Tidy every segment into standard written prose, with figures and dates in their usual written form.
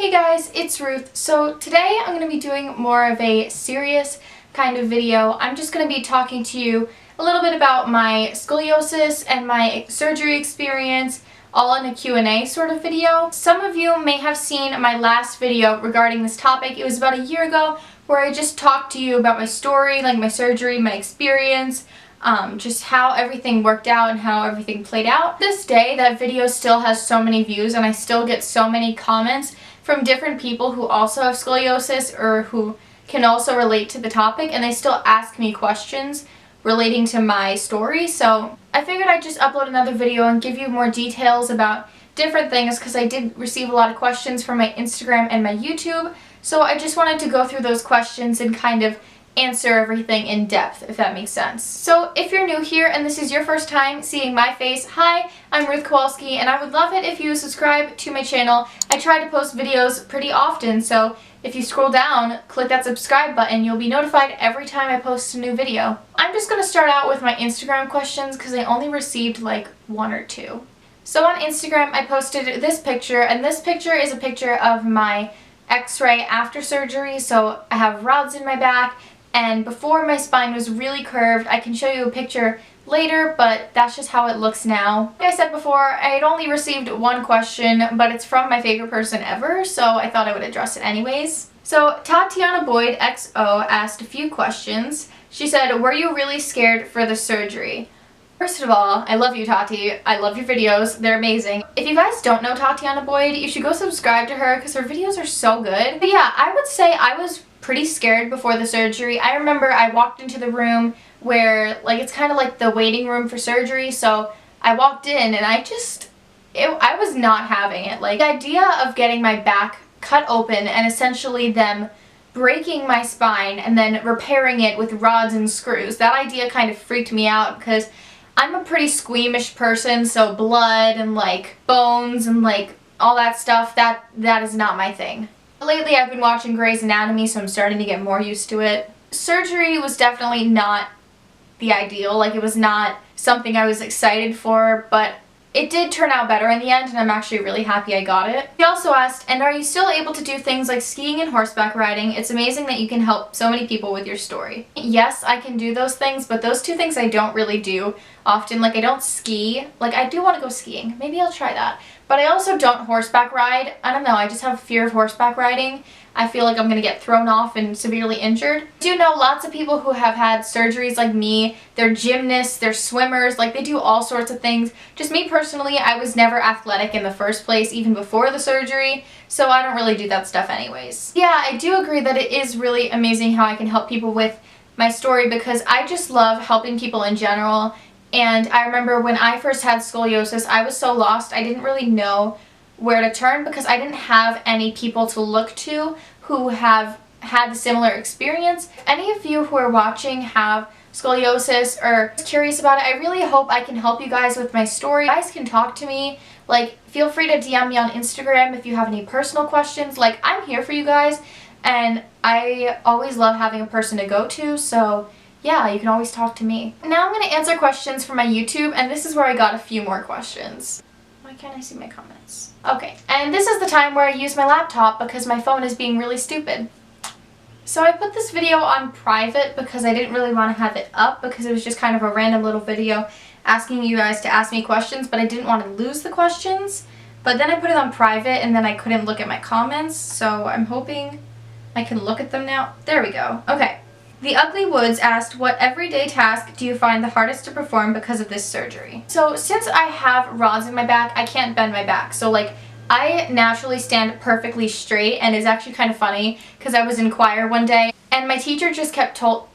Hey guys, it's Ruth. So today I'm going to be doing more of a serious kind of video. I'm just going to be talking to you a little bit about my scoliosis and my surgery experience, all in a Q&A sort of video. Some of you may have seen my last video regarding this topic. It was about a year ago where I just talked to you about my story, like my surgery, my experience, just how everything worked out and how everything played out. This day, that video still has so many views and I still get so many comments from different people who also have scoliosis or who can also relate to the topic, and they still ask me questions relating to my story. So I figured I'd just upload another video and give you more details about different things because I did receive a lot of questions from my Instagram and my YouTube. So I just wanted to go through those questions and kind of answer everything in depth, if that makes sense. So if you're new here and this is your first time seeing my face, hi, I'm Ruth Kowalski, and I would love it if you subscribe to my channel. I try to post videos pretty often, so if you scroll down, click that subscribe button, you'll be notified every time I post a new video. I'm just going to start out with my Instagram questions because I only received like one or two. So on Instagram I posted this picture, and this picture is a picture of my x-ray after surgery. So I have rods in my back, and before my spine was really curved. I can show you a picture later, but that's just how it looks now. Like I said before, I had only received one question, but it's from my favorite person ever, so I thought I would address it anyways. So Tatiana Boyd XO asked a few questions. She said, were you really scared for the surgery? First of all, I love you, Tati. I love your videos. They're amazing. If you guys don't know Tatiana Boyd, you should go subscribe to her because her videos are so good. But yeah, I would say I was pretty scared before the surgery. I remember I walked into the room where, like, it's kind of like the waiting room for surgery, so I walked in and I was not having it. Like, the idea of getting my back cut open and essentially them breaking my spine and then repairing it with rods and screws, that idea kind of freaked me out because I'm a pretty squeamish person, so blood and like bones and like all that stuff, that is not my thing. Lately I've been watching Grey's Anatomy, so I'm starting to get more used to it. Surgery was definitely not the ideal, like it was not something I was excited for, but it did turn out better in the end, and I'm actually really happy I got it. He also asked, and are you still able to do things like skiing and horseback riding? It's amazing that you can help so many people with your story. Yes, I can do those things, but those two things I don't really do often. Like, I don't ski. Like, I do want to go skiing. Maybe I'll try that. But I also don't horseback ride. I don't know, I just have a fear of horseback riding. I feel like I'm going to get thrown off and severely injured. I do know lots of people who have had surgeries like me. They're gymnasts, they're swimmers, like they do all sorts of things. Just me personally, I was never athletic in the first place, even before the surgery, so I don't really do that stuff anyways. Yeah, I do agree that it is really amazing how I can help people with my story because I just love helping people in general. And I remember when I first had scoliosis, I was so lost. I didn't really know where to turn because I didn't have any people to look to who have had the similar experience. If any of you who are watching have scoliosis or curious about it, I really hope I can help you guys with my story. You guys can talk to me. Like, feel free to DM me on Instagram if you have any personal questions. Like, I'm here for you guys, and I always love having a person to go to, so yeah, you can always talk to me. Now I'm going to answer questions from my YouTube, and this is where I got a few more questions. Why can't I see my comments? Okay, and this is the time where I use my laptop because my phone is being really stupid. So I put this video on private because I didn't really want to have it up because it was just kind of a random little video asking you guys to ask me questions, but I didn't want to lose the questions. But then I put it on private and then I couldn't look at my comments, so I'm hoping I can look at them now. There we go. Okay. The Ugly Woods asked, what everyday task do you find the hardest to perform because of this surgery? So since I have rods in my back, I can't bend my back. So like, I naturally stand perfectly straight, and it's actually kind of funny because I was in choir one day and my teacher just kept tolling,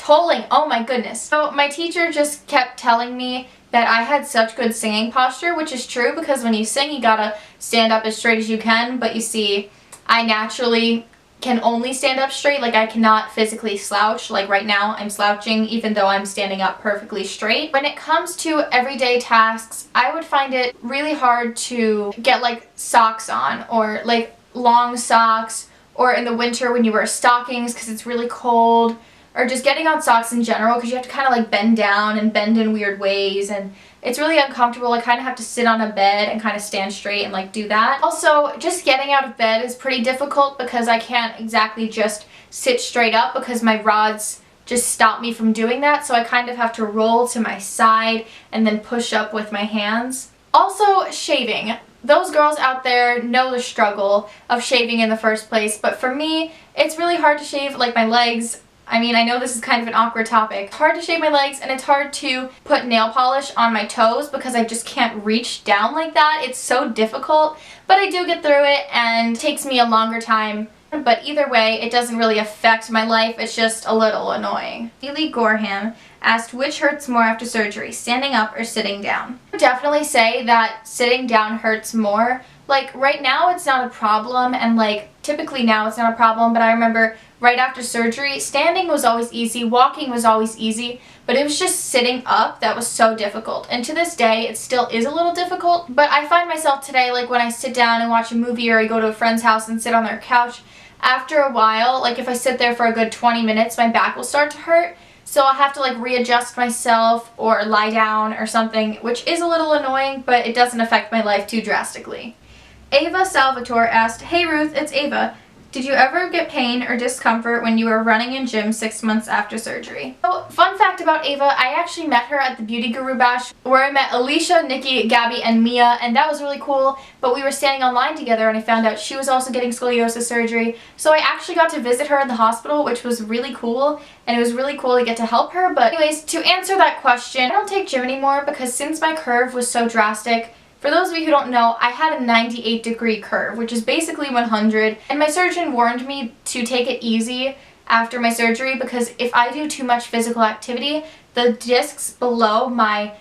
oh my goodness. So my teacher just kept telling me that I had such good singing posture, which is true because when you sing you gotta stand up as straight as you can, but you see, I naturally can only stand up straight. Like, I cannot physically slouch. Like right now I'm slouching even though I'm standing up perfectly straight. When it comes to everyday tasks, I would find it really hard to get like socks on, or like long socks, or in the winter when you wear stockings because it's really cold, or just getting on socks in general because you have to kind of like bend down and bend in weird ways, and it's really uncomfortable. I kind of have to sit on a bed and kind of stand straight and like do that. Also, just getting out of bed is pretty difficult because I can't exactly just sit straight up because my rods just stop me from doing that. So I kind of have to roll to my side and then push up with my hands. Also, shaving. Those girls out there know the struggle of shaving in the first place, but for me, it's really hard to shave like my legs. I mean, I know this is kind of an awkward topic. It's hard to shave my legs and it's hard to put nail polish on my toes because I just can't reach down like that. It's so difficult, but I do get through it and it takes me a longer time. But either way, it doesn't really affect my life. It's just a little annoying. Haley Gorham asked which hurts more after surgery, standing up or sitting down? I would definitely say that sitting down hurts more. Like right now it's not a problem, and like typically now it's not a problem, but I remember right after surgery, standing was always easy, walking was always easy, but it was just sitting up that was so difficult. And to this day, it still is a little difficult, but I find myself today, like when I sit down and watch a movie or I go to a friend's house and sit on their couch, after a while, like if I sit there for a good 20 minutes, my back will start to hurt. So I'll have to like readjust myself or lie down or something, which is a little annoying, but it doesn't affect my life too drastically. Ava Salvatore asked, "Hey Ruth, it's Ava. Did you ever get pain or discomfort when you were running in gym 6 months after surgery?" So, fun fact about Ava, I actually met her at the Beauty Guru Bash where I met Alicia, Nikki, Gabby, and Mia, and that was really cool, but we were standing online together and I found out she was also getting scoliosis surgery, so I actually got to visit her in the hospital, which was really cool, and it was really cool to get to help her. But anyways, to answer that question, I don't take gym anymore because since my curve was so drastic, for those of you who don't know, I had a 98-degree curve, which is basically 100, and my surgeon warned me to take it easy after my surgery because if I do too much physical activity, the discs below my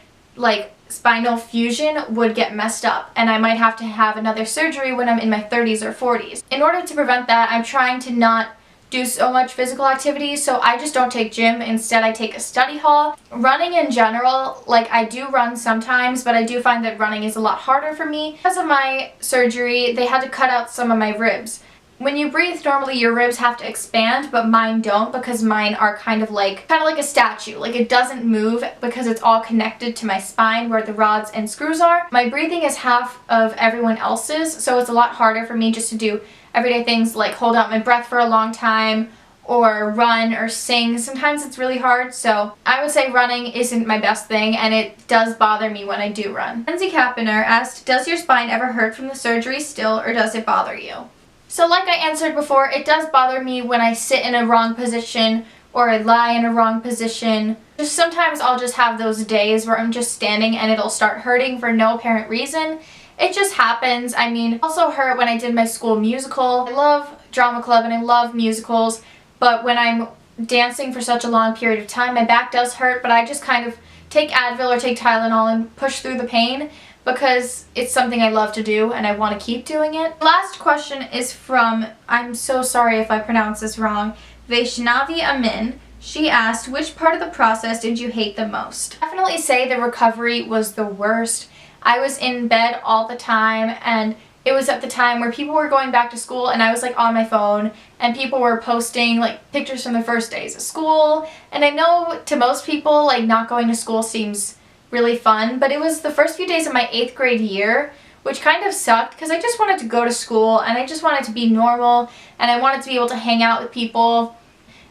spinal fusion would get messed up and I might have to have another surgery when I'm in my 30s or 40s. In order to prevent that, I'm trying to not do so much physical activity, so I just don't take gym. Instead, I take a study hall. Running in general, like I do run sometimes, but I do find that running is a lot harder for me. Because of my surgery, they had to cut out some of my ribs. When you breathe, normally your ribs have to expand, but mine don't because mine are kind of like a statue. Like it doesn't move because it's all connected to my spine where the rods and screws are. My breathing is half of everyone else's, so it's a lot harder for me just to do everyday things like hold out my breath for a long time or run or sing. Sometimes it's really hard, so I would say running isn't my best thing, and it does bother me when I do run. Lindsay Kappiner asked, "Does your spine ever hurt from the surgery still, or does it bother you?" So like I answered before, it does bother me when I sit in a wrong position or I lie in a wrong position. Just sometimes I'll just have those days where I'm just standing and it'll start hurting for no apparent reason. It just happens. I mean, it also hurt when I did my school musical. I love drama club and I love musicals, but when I'm dancing for such a long period of time, my back does hurt, but I just kind of take Advil or take Tylenol and push through the pain because it's something I love to do and I want to keep doing it. The last question is from, I'm so sorry if I pronounce this wrong, Vaishnavi Amin. She asked, which part of the process did you hate the most? I definitely say the recovery was the worst. I was in bed all the time, and it was at the time where people were going back to school and I was like on my phone and people were posting like pictures from the first days of school. And I know to most people like not going to school seems really fun, but it was the first few days of my 8th grade year, which kind of sucked because I just wanted to go to school and I just wanted to be normal and I wanted to be able to hang out with people.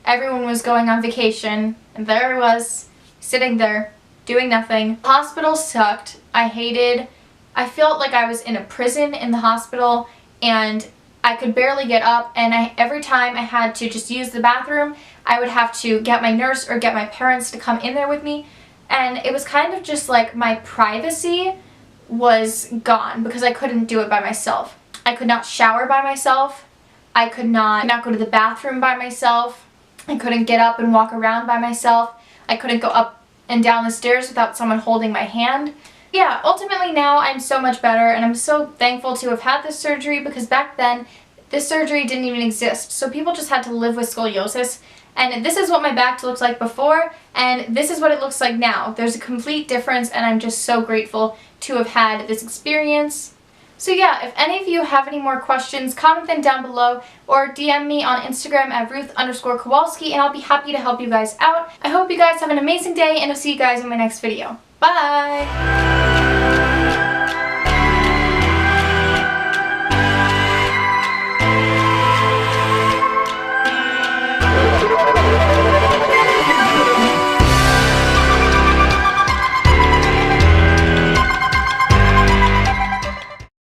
Everyone was going on vacation and there I was sitting there doing nothing. The hospital sucked. I felt like I was in a prison in the hospital and I could barely get up, and every time I had to just use the bathroom, I would have to get my nurse or get my parents to come in there with me, and it was kind of just like my privacy was gone because I couldn't do it by myself. I could not shower by myself. I could not go to the bathroom by myself. I couldn't get up and walk around by myself. I couldn't go up and down the stairs without someone holding my hand. Yeah, ultimately now I'm so much better and I'm so thankful to have had this surgery because back then this surgery didn't even exist. So people just had to live with scoliosis, and this is what my back looked like before and this is what it looks like now. There's a complete difference and I'm just so grateful to have had this experience. So yeah, if any of you have any more questions, comment them down below or DM me on Instagram at Ruth_Kowalski and I'll be happy to help you guys out. I hope you guys have an amazing day and I'll see you guys in my next video. Bye!